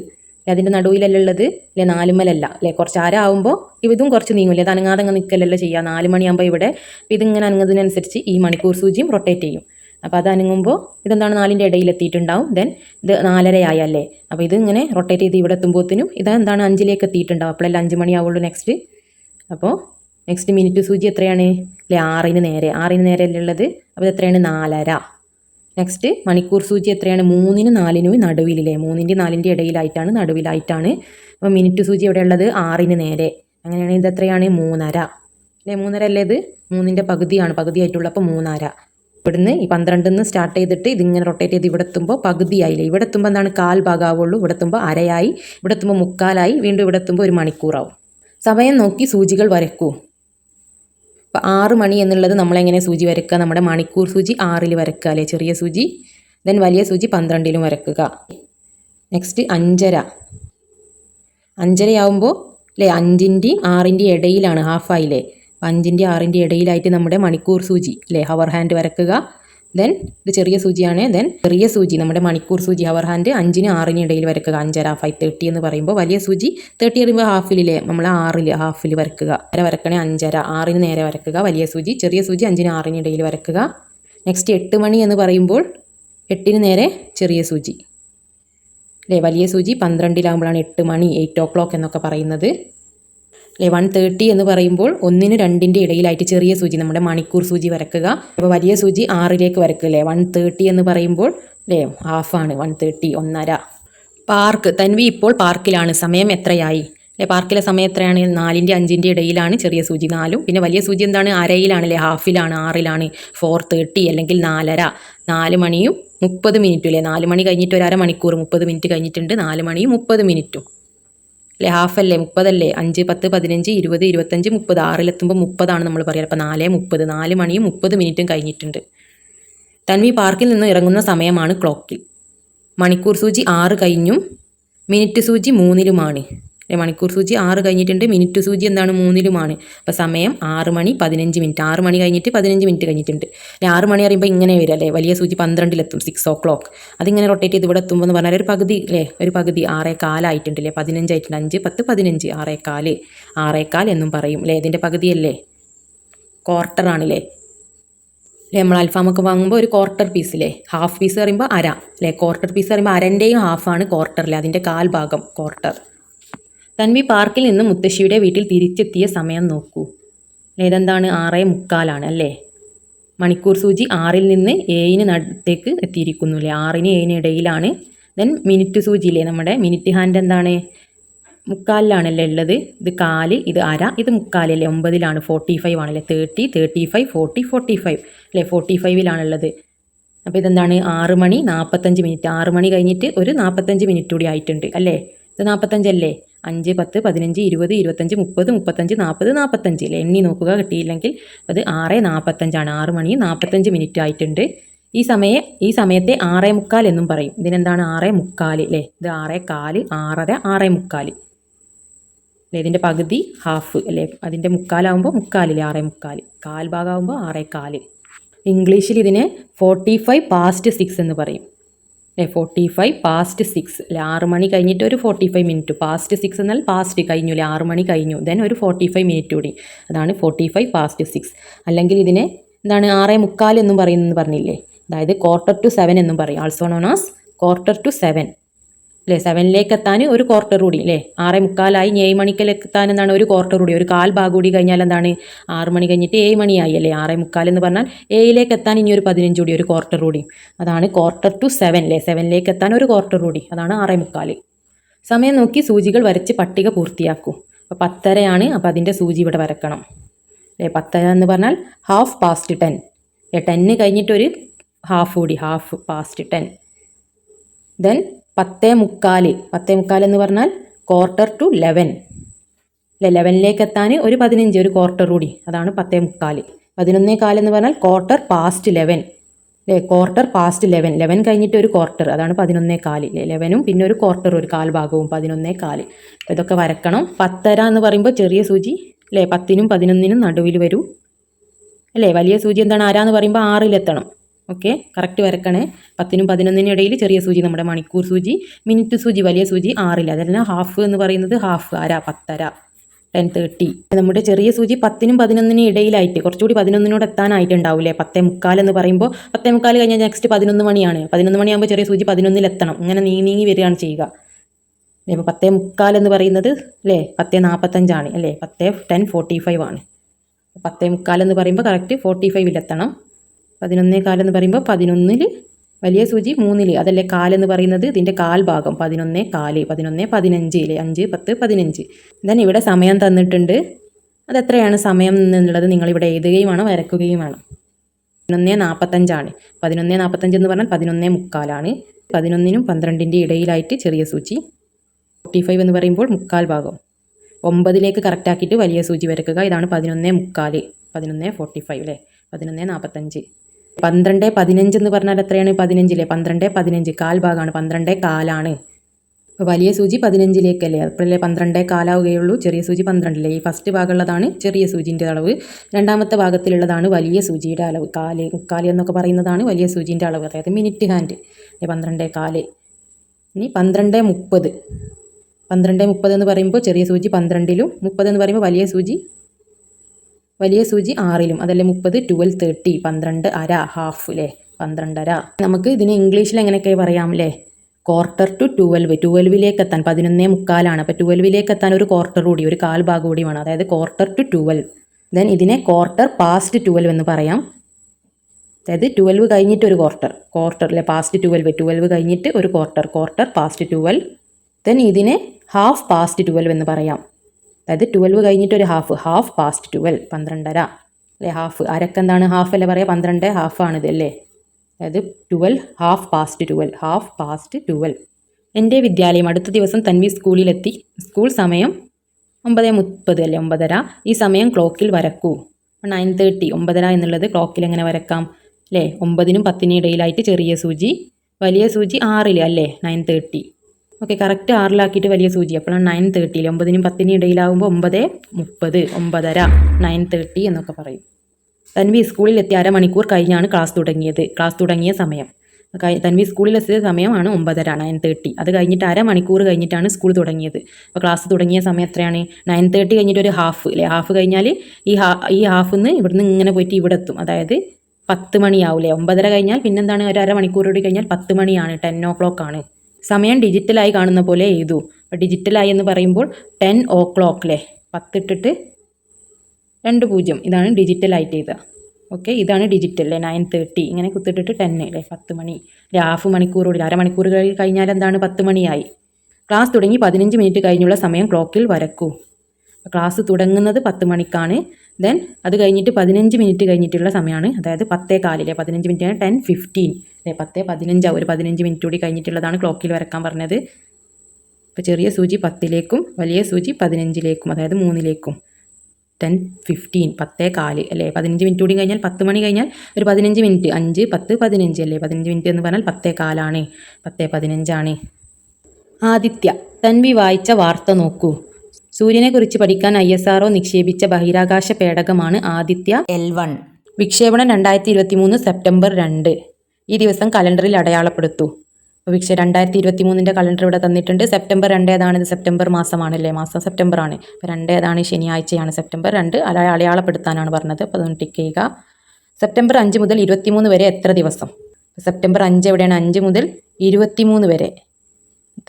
അതിൻ്റെ നടുവിലല്ല ഉള്ളത് അല്ലേ, 4 അല്ലേ. കുറച്ച് ആരാകുമ്പോൾ ഇതും കുറച്ച് നീങ്ങൂല്ലേ, അത് അനങ്ങാതെ അങ്ങ് നിൽക്കലല്ല ചെയ്യുക. 4 മണിയാകുമ്പോൾ ഇവിടെ ഇതിങ്ങനെ അനങ്ങുന്നതിനനുസരിച്ച് ഈ മണിക്കൂർ സൂചിയും റൊട്ടേറ്റ് ചെയ്യും. അപ്പോൾ അത് അനങ്ങുമ്പോൾ ഇതെന്താണ്, 4ൻ്റെ ഇടയിലെത്തിയിട്ടുണ്ടാവും. ദെൻ ഇത് 4:30 ആയല്ലേ, അപ്പോൾ ഇത് ഇങ്ങനെ റൊട്ടേറ്റ് ചെയ്ത് ഇവിടെ എത്തുമ്പോഴത്തേനും ഇതെന്താണ് 5ലേക്ക് എത്തിയിട്ടുണ്ടാവും. അപ്പോഴല്ല 5 മണിയാവുള്ളൂ നെക്സ്റ്റ്. അപ്പോൾ നെക്സ്റ്റ് മിനിറ്റ് സൂചി എത്രയാണ് അല്ലേ, 6ന് നേരെ. 6ന് നേരെ അല്ലേ ഉള്ളത്, അപ്പോൾ എത്രയാണ്, 4:30. നെക്സ്റ്റ് മണിക്കൂർ സൂചി എത്രയാണ്, 3നും 4നും നടുവിലില്ലേ, 3ൻ്റെ 4ൻ്റെ ഇടയിലായിട്ടാണ്, നടുവിലായിട്ടാണ്. അപ്പോൾ മിനിറ്റ് സൂചി എവിടെ ഉള്ളത്, 6ന് നേരെ. അങ്ങനെയാണെങ്കിൽ ഇത് എത്രയാണ്, 3:30 അല്ലേ. 3:30 അല്ലേ, ഇത് 3ൻ്റെ പകുതിയാണ്, പകുതിയായിട്ടുള്ള. അപ്പോൾ 3:30. ഇവിടുന്ന് ഈ 12 സ്റ്റാർട്ട് ചെയ്തിട്ട് ഇതിങ്ങനെ റൊട്ടേറ്റ് ചെയ്ത് ഇവിടെ എത്തുമ്പോൾ പകുതിയായില്ലേ. ഇവിടെ എത്തുമ്പോൾ എന്താണ്, കാൽ ഭാഗമാവുള്ളൂ. ഇവിടെ എത്തുമ്പോൾ അരയായി, ഇവിടെ എത്തുമ്പോൾ മുക്കാലായി, വീണ്ടും ഇവിടെ എത്തുമ്പോൾ 1 മണിക്കൂറാവും. സമയം നോക്കി സൂചികൾ വരക്കൂ. അപ്പോൾ 6 മണി എന്നുള്ളത് നമ്മളെങ്ങനെ സൂചി വരയ്ക്കുക, നമ്മുടെ മണിക്കൂർ സൂചി 6ൽ വരയ്ക്കുക അല്ലേ, ചെറിയ സൂചി. ദെൻ വലിയ സൂചി 12ലും വരയ്ക്കുക. നെക്സ്റ്റ് 5:30. 5:30 ആവുമ്പോൾ അല്ലേ, 5ൻ്റെയും 6ൻ്റെയും ഇടയിലാണ്, ഹാഫായില്ലേ. 5ൻ്റെ 6ൻ്റെ ഇടയിലായിട്ട് നമ്മുടെ മണിക്കൂർ സൂചി അല്ലേ, ഹവർ ഹാൻഡ് വരയ്ക്കുക. ദെൻ ഇത് ചെറിയ സൂചിയാണ്. ദെൻ ചെറിയ സൂചി നമ്മുടെ മണിക്കൂർ സൂചി ഹവർ ഹാൻഡ് 5നും 6നും ഇടയിൽ വരയ്ക്കുക. 5:30, 5:30 എന്ന് പറയുമ്പോൾ വലിയ സൂചി 30 പറയുമ്പോൾ ഹാഫിലില്ലേ, നമ്മൾ 6ൽ ഹാഫിൽ വരയ്ക്കുക. നേരെ വരക്കണേ 5:30, 6ന് നേരെ വരയ്ക്കുക വലിയ സൂചി. ചെറിയ സൂചി 5നും 6നും ഇടയിൽ വരയ്ക്കുക. നെക്സ്റ്റ് 8 മണി എന്ന് പറയുമ്പോൾ 8ന് നേരെ ചെറിയ സൂചി അല്ലേ. വലിയ സൂചി 12ലാകുമ്പോഴാണ് 8 മണി, 8 o'clock എന്നൊക്കെ പറയുന്നത് അല്ലേ. 1:30 എന്ന് പറയുമ്പോൾ 1നും 2ൻ്റെ ഇടയിലായിട്ട് ചെറിയ സൂചി നമ്മുടെ മണിക്കൂർ സൂചി വരയ്ക്കുക. അപ്പോൾ വലിയ സൂചി 6ലേക്ക് വരയ്ക്കുക അല്ലേ. 1:30 എന്ന് പറയുമ്പോൾ അല്ലേ ഹാഫാണ്, 1:30, 1:30. പാർക്ക്, തൻവി ഇപ്പോൾ പാർക്കിലാണ്. സമയം എത്രയായി അല്ലേ, പാർക്കിലെ സമയം എത്രയാണ്, 4ൻ്റെ 5ൻ്റെ ഇടയിലാണ് ചെറിയ സൂചി 4. പിന്നെ വലിയ സൂചി എന്താണ്, അരയിലാണല്ലേ, ഹാഫിലാണ്, 6ലാണ്. 4:30 അല്ലെങ്കിൽ 4:30. 4 മണിയും 30 മിനിറ്റും അല്ലേ. 4 മണി കഴിഞ്ഞിട്ട് 1/2 മണിക്കൂർ, 30 മിനിറ്റ് കഴിഞ്ഞിട്ടുണ്ട്. 4 മണിയും 30 മിനിറ്റും അല്ലേ, ഹാഫല്ലേ, 30 അല്ലേ. 5, 10, 15, 20, 25, 30. 6-ലെത്തുമ്പോൾ 30 നമ്മൾ പറയുക. അപ്പോൾ 4:30. 4 മണിയും 30 മിനിറ്റും കഴിഞ്ഞിട്ടുണ്ട്. തൻവി പാർക്കിൽ നിന്ന് ഇറങ്ങുന്ന സമയമാണ് ക്ലോക്കിൽ. മണിക്കൂർ സൂചി 6 കഴിഞ്ഞും മിനിറ്റ് സൂചി 3ലുമാണ്. മണിക്കൂർ സൂചി 6 കഴിഞ്ഞിട്ടുണ്ട്, മിനിറ്റ് സൂചി എന്താണ്, 3ലുമാണ്. അപ്പോൾ സമയം 6 മണി 15 മിനിറ്റ്. 6 മണി കഴിഞ്ഞിട്ട് 15 മിനിറ്റ് കഴിഞ്ഞിട്ടുണ്ട്. 6 മണി അറിയുമ്പോൾ ഇങ്ങനെ വരും അല്ലേ, വലിയ സൂചി 12ലെത്തും, 6 o'clock. അതിങ്ങനെ റൊട്ടേറ്റ് ചെയ്ത് ഇവിടെ എത്തുമ്പോൾ എന്ന് പറഞ്ഞാൽ ഒരു പകുതി അല്ലേ, ഒരു പകുതി 6:15 ആയിട്ടുണ്ടല്ലേ, 15 ആയിട്ടുണ്ട്. 5, 10, 15, 6:15. 6:15 എന്നും പറയും അല്ലേ, ഇതിൻ്റെ പകുതിയല്ലേ, ക്വാർട്ടറാണല്ലേ. നമ്മൾ അൽഫാമൊക്കെ വാങ്ങുമ്പോൾ ഒരു ക്വാർട്ടർ പീസില്ലേ, ഹാഫ് പീസ് പറയുമ്പോൾ അര അല്ലേ, ക്വാർട്ടർ പീസ് പറയുമ്പോൾ അരൻ്റെയും ഹാഫാണ് ക്വാർട്ടറിലെ, അതിൻ്റെ കാൽ ഭാഗം ക്വാർട്ടർ. തൻവി പാർക്കിൽ നിന്ന് മുത്തശ്ശിയുടെ വീട്ടിൽ തിരിച്ചെത്തിയ സമയം നോക്കൂ. ഇതെന്താണ്, 6:45 അല്ലേ. മണിക്കൂർ സൂചി 6ൽ നിന്ന് 7ന് നടുത്തേക്ക് എത്തിയിരിക്കുന്നു അല്ലേ, 6നും 7നും ഇടയിലാണ്. ദെൻ മിനിറ്റ് സൂചിയില്ലേ, നമ്മുടെ മിനിറ്റ് ഹാൻഡ് എന്താണ്, 3/4-ലാണല്ലേ ഉള്ളത്. ഇത് കാല്, ഇത് അര, ഇത് 3/4 9ലാണ്, 45 ആണല്ലേ. 30, 35, 40, 45 അല്ലേ, 45-ലാണുള്ളത്. അപ്പോൾ ഇതെന്താണ്, 6 മണി 45 മിനിറ്റ്. 6 മണി കഴിഞ്ഞിട്ട് ഒരു 45 മിനിറ്റ് കൂടി ആയിട്ടുണ്ട് അല്ലേ. ഇത് 45 അല്ലേ. 5, 10, 15, 20, 25, 30, 35, 40, 45 അല്ലേ. എണ്ണി നോക്കുക, കിട്ടിയില്ലെങ്കിൽ അത് 6:45 ആണ്. 6 മണി 45 മിനിറ്റ് ആയിട്ടുണ്ട്. ഈ സമയത്തെ 6:45 എന്നും പറയും. ഇതിനെന്താണ്, 6:45 അല്ലേ. ഇത് 6:15, 6:30, 6:45 അല്ലേ. ഇതിൻ്റെ പകുതി ഹാഫ് അല്ലേ, അതിൻ്റെ 3/4 3/4 6:45. കാൽ ഭാഗമാകുമ്പോൾ 6:15. ഇംഗ്ലീഷിൽ ഇതിനെ 45 past 6 എന്ന് പറയും. 45 past 6 അല്ലെ. 6 മണി കഴിഞ്ഞിട്ട് ഒരു 45 മിനിറ്റ്. പാസ്റ്റ് 6 എന്നാൽ പാസ്റ്റ് കഴിഞ്ഞു അല്ലേ, 6 മണി കഴിഞ്ഞു. ദെൻ ഒരു 45 മിനിറ്റ് കൂടി, അതാണ് 45 past 6. അല്ലെങ്കിൽ ഇതിനെ എന്താണ്, 6:45 എന്നും പറയുന്നത് പറഞ്ഞില്ലേ. അതായത് 6:45 എന്നും പറയും. ആൾസോ നോൺ ആസ് 6:45 അല്ലേ. 7ലേക്ക് എത്താൻ ഒരു ക്വാർട്ടർ കൂടി അല്ലേ. 6:45 7 മണിക്കലേക്ക് എത്താൻ എന്താണ്, ഒരു ക്വാർട്ടർ കൂടി, ഒരു കാൽ ഭാഗം കൂടി കഴിഞ്ഞാൽ എന്താണ്, 6 മണി കഴിഞ്ഞിട്ട് 7 മണിയായി അല്ലേ. 6:45 എന്ന് പറഞ്ഞാൽ 7ലേക്ക് എത്താൻ ഇനി ഒരു 15 കൂടി, ഒരു ക്വാർട്ടർ കൂടി, അതാണ് 6:45 അല്ലേ. 7ലേക്ക് എത്താൻ ഒരു ക്വാർട്ടർ കൂടി, അതാണ് 6:45. സമയം നോക്കി സൂചികൾ വരച്ച് പട്ടിക പൂർത്തിയാക്കൂ. അപ്പോൾ 10:30 അപ്പോൾ അതിൻ്റെ സൂചി ഇവിടെ വരക്കണം അല്ലേ. 10 എന്ന് പറഞ്ഞാൽ ഹാഫ് പാസ്റ്റ് 10. 10 കഴിഞ്ഞിട്ടൊരു ഹാഫ് കൂടി, ഹാഫ് പാസ്റ്റ് 10. ദെൻ 10:45. 10:45 എന്ന് പറഞ്ഞാൽ 11:45. അല്ലെ, 11ലേക്ക് എത്താൻ ഒരു 15, ഒരു ക്വാർട്ടർ കൂടി, അതാണ് 10:45. 11:15 എന്ന് പറഞ്ഞാൽ 11:15. അല്ലേ, 11:15. 11 കഴിഞ്ഞിട്ട് ഒരു ക്വാർട്ടർ, അതാണ് 11:15. അല്ലേ, 11ഉം പിന്നെ ഒരു ക്വാർട്ടർ, ഒരു കാൽഭാഗവും, 11:15. അപ്പോൾ ഇതൊക്കെ വരക്കണം. 10:30 എന്ന് പറയുമ്പോൾ ചെറിയ സൂചി അല്ലേ, 10നും 11നും നടുവിൽ വരും. അല്ലേ, വലിയ സൂചി എന്താണ്, ആരാന്ന് പറയുമ്പോൾ 6-ലെത്തണം. Okay, correct വരക്കണേ. 10നും 11നും ഇടയിൽ ചെറിയ സൂചി നമ്മുടെ മണിക്കൂർ സൂചി, മിനിറ്റ് സൂചി വലിയ സൂചി 6-ൽ. അതെല്ലാം ഹാഫ് എന്ന് പറയുന്നത് ഹാഫ്, ആരാ 10:30, 10:30. നമ്മുടെ ചെറിയ സൂചി 10നും 11നും ഇടയിലായിട്ട് കുറച്ചുകൂടി 11നോട് എത്താനായിട്ടുണ്ടാവില്ലേ. 10:45 എന്ന് പറയുമ്പോൾ 10:45 കഴിഞ്ഞാൽ നെക്സ്റ്റ് 11 മണിയാണ്. 11 മണിയാകുമ്പോൾ ചെറിയ സൂചി 11ൽ എത്തണം. ഇങ്ങനെ നീങ്ങി വരികയാണ് ചെയ്യുക. ഇപ്പോൾ 10:45 എന്ന് പറയുന്നത് അല്ലേ 10:45 ആണ്. അല്ലേ, 10:45 ആണ്. 10:45 എന്ന് പറയുമ്പോൾ കറക്റ്റ് 45-ൽ എത്തണം. 11:15 എന്ന് പറയുമ്പോൾ 11-ൽ, വലിയ സൂചി 3-ൽ, അതല്ലേ കാലെന്ന് പറയുന്നത്, ഇതിൻ്റെ കാൽഭാഗം 11:15, 11:15, 5, 10, 15. ദെൻ ഇവിടെ സമയം തന്നിട്ടുണ്ട്. അതെത്രയാണ് സമയം എന്നുള്ളത് നിങ്ങളിവിടെ എഴുതുകയും വേണം, വരക്കുകയും വേണം. 11:45 ആണ്. 11:45 എന്ന് പറഞ്ഞാൽ 11:45 ആണ്. 11നും 12ൻ്റെ ഇടയിലായിട്ട് ചെറിയ സൂചി. 45 എന്ന് പറയുമ്പോൾ മുക്കാൽ ഭാഗം. 9ലേക്ക് കറക്റ്റാക്കിയിട്ട് വലിയ സൂചി വരക്കുക. ഇതാണ് 11:45, 11:45 അല്ലേ, 11:45. 12:15 എന്ന് പറഞ്ഞാൽ എത്രയാണ്, 15-ലെ 12:15 കാൽഭാഗമാണ്, 12:15 അപ്പോൾ വലിയ സൂചി 15ലേക്കല്ലേ, അപ്പോഴല്ലേ 12:15 ആവുകയുള്ളൂ. ചെറിയ സൂചി 12-ലെ. ഈ ഫസ്റ്റ് ഭാഗമുള്ളതാണ് ചെറിയ സൂചിൻ്റെ അളവ്, രണ്ടാമത്തെ ഭാഗത്തിലുള്ളതാണ് വലിയ സൂചിയുടെ അളവ്. മുക്കാൽ എന്നൊക്കെ പറയുന്നതാണ് വലിയ സൂചിൻ്റെ അളവ്, അതായത് മിനിറ്റ് ഹാൻഡ്. 12:15. ഇനി 12:30. 12:30 എന്ന് പറയുമ്പോൾ ചെറിയ സൂചി 12-ലും, 30 എന്ന് പറയുമ്പോൾ വലിയ സൂചി 6-ലും, അതല്ലേ 30, 12:30, 12:30, ഹാഫ് അല്ലേ, 12:30. നമുക്ക് ഇതിന് ഇംഗ്ലീഷിൽ എങ്ങനെയൊക്കെ പറയാം അല്ലേ, 11:45, 12ലേക്ക് എത്താൻ 11:45 ആണ്. അപ്പോൾ 12ലേക്ക് എത്താൻ ഒരു ക്വാർട്ടർ കൂടി, ഒരു കാൽഭാഗം കൂടി വേണം, അതായത് 11:45. ദെൻ ഇതിനെ 12:15 എന്ന് പറയാം. അതായത് 12 കഴിഞ്ഞിട്ട് ഒരു ക്വാർട്ടർ അല്ലേ, പാസ്റ്റ് 12 കഴിഞ്ഞിട്ട് ഒരു ക്വാർട്ടർ, 12:15. ദെൻ ഇതിനെ 12:30 എന്ന് പറയാം. അതായത് 12 കഴിഞ്ഞിട്ട് ഒരു ഹാഫ്, 12:30, 12:30 അല്ലേ, ഹാഫ്. അരക്കെന്താണ്, ഹാഫ് അല്ലേ പറയാം, 12 ഹാഫ് ആണിത് അല്ലേ. അതായത് 12:30. എൻ്റെ വിദ്യാലയം. അടുത്ത ദിവസം തൻവി സ്കൂളിലെത്തി. സ്കൂൾ സമയം 9:30 അല്ലേ, 9:30. ഈ സമയം ക്ലോക്കിൽ വരക്കൂ. 9:30, 9:30 എന്നുള്ളത് ക്ലോക്കിൽ എങ്ങനെ വരക്കാം അല്ലേ, 9നും 10നും ഇടയിലായിട്ട് ചെറിയ സൂചി, വലിയ സൂചി 6-ൽ അല്ലേ, 9:30. ഓക്കെ, കറക്റ്റ് 6-ലാക്കിയിട്ട് വലിയ സൂചി, അപ്പോഴാണ് 9:30. 9നും 10നും ഇടയിലാകുമ്പോൾ 9:30, 9:30, 9:30 എന്നൊക്കെ പറയും. തൻവി സ്കൂളിലെത്തി അരമണിക്കൂർ കഴിഞ്ഞാണ് ക്ലാസ് തുടങ്ങിയത്. ക്ലാസ് തുടങ്ങിയ സമയം, തൻവി സ്കൂളിലെത്തിയ സമയമാണ് 9:30, 9:30. അത് കഴിഞ്ഞിട്ട് അരമണിക്കൂർ കഴിഞ്ഞിട്ടാണ് സ്കൂൾ തുടങ്ങിയത്. അപ്പോൾ ക്ലാസ് തുടങ്ങിയ സമയം എത്രയാണ്, 9:30 കഴിഞ്ഞിട്ട് ഒരു ഹാഫ് അല്ലേ, ഹാഫ് കഴിഞ്ഞാൽ ഈ ഹാഫിൽ നിന്ന് ഇവിടുന്ന് ഇങ്ങനെ പോയിട്ട് ഇവിടെ എത്തും, അതായത് 10 മണിയാവില്ലേ. 9:30 കഴിഞ്ഞാൽ പിന്നെന്താണ്, ഒരു അരമണിക്കൂർ കൂടി കഴിഞ്ഞാൽ 10 മണിയാണ്, 10 o'clock ആണ്. സമയം ഡിജിറ്റലായി കാണുന്ന പോലെ എഴുതൂ. അപ്പോൾ ഡിജിറ്റലായി എന്ന് പറയുമ്പോൾ 10 o'clock അല്ലേ, 10 ഇട്ടിട്ട് 20, ഇതാണ് ഡിജിറ്റലായിട്ട് എഴുതുക. ഓക്കെ, ഇതാണ് ഡിജിറ്റൽ അല്ലേ, 9:30 ഇങ്ങനെ കുത്തിട്ടിട്ട് 10 അല്ലേ, 10 മണി. ഹാഫ് മണിക്കൂർ കൂടി, അരമണിക്കൂർ കഴിഞ്ഞാൽ എന്താണ്, 10 മണിയായി. ക്ലാസ് തുടങ്ങി 15 മിനിറ്റ് കഴിഞ്ഞുള്ള സമയം ക്ലോക്കിൽ വരക്കൂ. ക്ലാസ് തുടങ്ങുന്നത് 10 മണിക്കാണ്. ദെൻ അത് കഴിഞ്ഞിട്ട് 15 മിനിറ്റ് കഴിഞ്ഞിട്ടുള്ള സമയമാണ്, അതായത് 10:15 15 മിനിറ്റാണ്, 10:15 അല്ലേ, 10:15 ഒരു 15 മിനിറ്റ് കൂടി കഴിഞ്ഞിട്ടുള്ളതാണ് ക്ലോക്കിൽ വരക്കാൻ പറഞ്ഞത്. ഇപ്പോൾ ചെറിയ സൂചി 10ലേക്കും വലിയ സൂചി 15ലേക്കും, അതായത് 3ലേക്കും. 10:15, 10:15 അല്ലേ, 15 മിനിറ്റ് കൂടി കഴിഞ്ഞാൽ 10 മണി കഴിഞ്ഞാൽ ഒരു 15 മിനിറ്റ്, 5, 10, 15 അല്ലേ, 15 മിനിറ്റ് എന്ന് പറഞ്ഞാൽ 10:15 ആണ്, 10:15 ആണ്. ആദിത്യ. തൻവി വായിച്ച വാർത്ത നോക്കൂ. സൂര്യനെക്കുറിച്ച് പഠിക്കാൻ ISRO നിക്ഷേപിച്ച ബഹിരാകാശ പേടകമാണ് ആദിത്യ L1. വിക്ഷേപണം 2023 സെപ്റ്റംബർ 2. ഈ ദിവസം കലണ്ടറിൽ അടയാളപ്പെടുത്തൂ. അപ്പോൾ 2023 കലണ്ടർ ഇവിടെ തന്നിട്ടുണ്ട്. സെപ്റ്റംബർ 2 ഏതാണിത്, സെപ്റ്റംബർ മാസമാണല്ലേ, മാസം സെപ്റ്റംബർ ആണ്. അപ്പോൾ 2 ഏതാണ്, ശനിയാഴ്ചയാണ്, സെപ്റ്റംബർ 2 അടയാളപ്പെടുത്താനാണ് പറഞ്ഞത്. അപ്പോൾ അതൊന്ന് ടിക്ക് ചെയ്യുക. സെപ്റ്റംബർ 5 മുതൽ 23 വരെ എത്ര ദിവസം? സെപ്റ്റംബർ 5 എവിടെയാണ്, 5 മുതൽ 23 വരെ,